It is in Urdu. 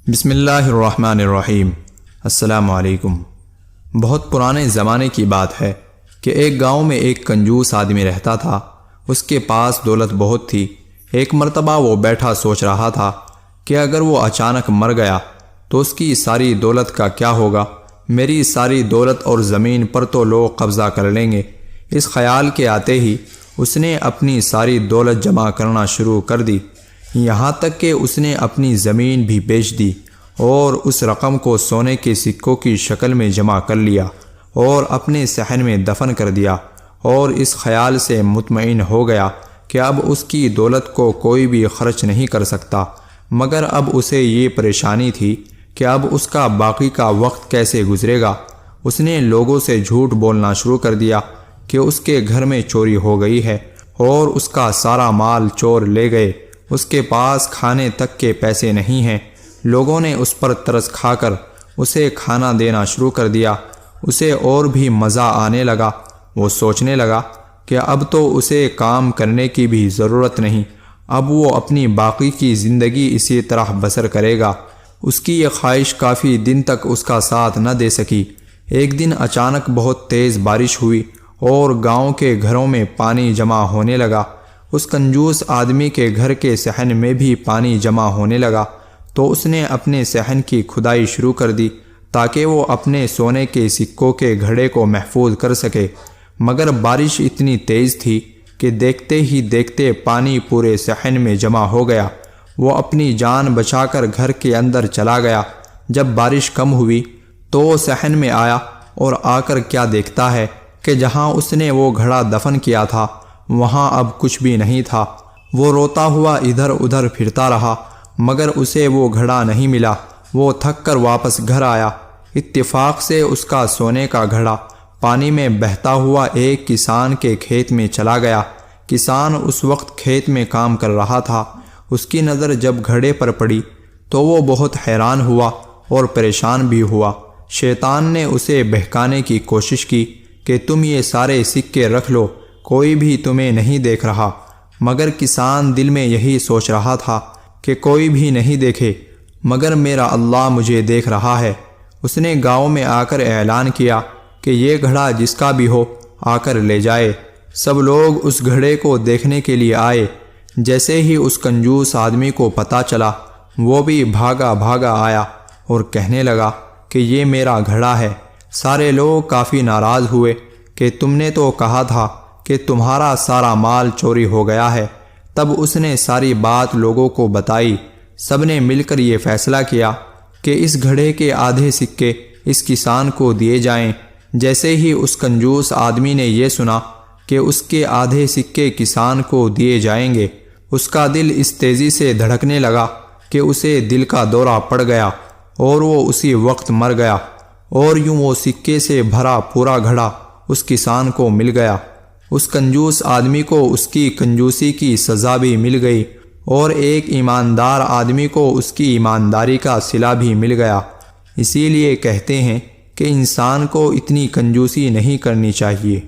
بسم اللہ الرحمن الرحیم۔ السلام علیکم۔ بہت پرانے زمانے کی بات ہے کہ ایک گاؤں میں ایک کنجوس آدمی رہتا تھا۔ اس کے پاس دولت بہت تھی۔ ایک مرتبہ وہ بیٹھا سوچ رہا تھا کہ اگر وہ اچانک مر گیا تو اس کی ساری دولت کا کیا ہوگا؟ میری ساری دولت اور زمین پر تو لوگ قبضہ کر لیں گے۔ اس خیال کے آتے ہی اس نے اپنی ساری دولت جمع کرنا شروع کر دی، یہاں تک کہ اس نے اپنی زمین بھی بیچ دی اور اس رقم کو سونے کے سکوں کی شکل میں جمع کر لیا اور اپنے صحن میں دفن کر دیا، اور اس خیال سے مطمئن ہو گیا کہ اب اس کی دولت کو کوئی بھی خرچ نہیں کر سکتا۔ مگر اب اسے یہ پریشانی تھی کہ اب اس کا باقی کا وقت کیسے گزرے گا۔ اس نے لوگوں سے جھوٹ بولنا شروع کر دیا کہ اس کے گھر میں چوری ہو گئی ہے اور اس کا سارا مال چور لے گئے، اس کے پاس کھانے تک کے پیسے نہیں ہیں۔ لوگوں نے اس پر ترس کھا کر اسے کھانا دینا شروع کر دیا۔ اسے اور بھی مزہ آنے لگا۔ وہ سوچنے لگا کہ اب تو اسے کام کرنے کی بھی ضرورت نہیں، اب وہ اپنی باقی کی زندگی اسی طرح بسر کرے گا۔ اس کی یہ خواہش کافی دن تک اس کا ساتھ نہ دے سکی۔ ایک دن اچانک بہت تیز بارش ہوئی اور گاؤں کے گھروں میں پانی جمع ہونے لگا۔ اس کنجوس آدمی کے گھر کے صحن میں بھی پانی جمع ہونے لگا، تو اس نے اپنے صحن کی کھدائی شروع کر دی تاکہ وہ اپنے سونے کے سکوں کے گھڑے کو محفوظ کر سکے۔ مگر بارش اتنی تیز تھی کہ دیکھتے ہی دیکھتے پانی پورے صحن میں جمع ہو گیا۔ وہ اپنی جان بچا کر گھر کے اندر چلا گیا۔ جب بارش کم ہوئی تو وہ صحن میں آیا اور آ کر کیا دیکھتا ہے کہ جہاں اس نے وہ گھڑا دفن کیا تھا وہاں اب کچھ بھی نہیں تھا۔ وہ روتا ہوا ادھر ادھر پھرتا رہا مگر اسے وہ گھڑا نہیں ملا۔ وہ تھک کر واپس گھر آیا۔ اتفاق سے اس کا سونے کا گھڑا پانی میں بہتا ہوا ایک کسان کے کھیت میں چلا گیا۔ کسان اس وقت کھیت میں کام کر رہا تھا۔ اس کی نظر جب گھڑے پر پڑی تو وہ بہت حیران ہوا اور پریشان بھی ہوا۔ شیطان نے اسے بہکانے کی کوشش کی کہ تم یہ سارے سکے رکھ لو، کوئی بھی تمہیں نہیں دیکھ رہا۔ مگر کسان دل میں یہی سوچ رہا تھا کہ کوئی بھی نہیں دیکھے مگر میرا اللہ مجھے دیکھ رہا ہے۔ اس نے گاؤں میں آ کر اعلان کیا کہ یہ گھڑا جس کا بھی ہو آ کر لے جائے۔ سب لوگ اس گھڑے کو دیکھنے کے لیے آئے۔ جیسے ہی اس کنجوس آدمی کو پتہ چلا وہ بھی بھاگا بھاگا آیا اور کہنے لگا کہ یہ میرا گھڑا ہے۔ سارے لوگ کافی ناراض ہوئے کہ تم نے تو کہا تھا کہ تمہارا سارا مال چوری ہو گیا ہے۔ تب اس نے ساری بات لوگوں کو بتائی۔ سب نے مل کر یہ فیصلہ کیا کہ اس گھڑے کے آدھے سکے اس کسان کو دیے جائیں۔ جیسے ہی اس کنجوس آدمی نے یہ سنا کہ اس کے آدھے سکے کسان کو دیے جائیں گے، اس کا دل اس تیزی سے دھڑکنے لگا کہ اسے دل کا دورہ پڑ گیا اور وہ اسی وقت مر گیا، اور یوں وہ سکے سے بھرا پورا گھڑا اس کسان کو مل گیا۔ اس کنجوس آدمی کو اس کی کنجوسی کی سزا بھی مل گئی اور ایک ایماندار آدمی کو اس کی ایمانداری کا صلہ بھی مل گیا۔ اسی لیے کہتے ہیں کہ انسان کو اتنی کنجوسی نہیں کرنی چاہیے۔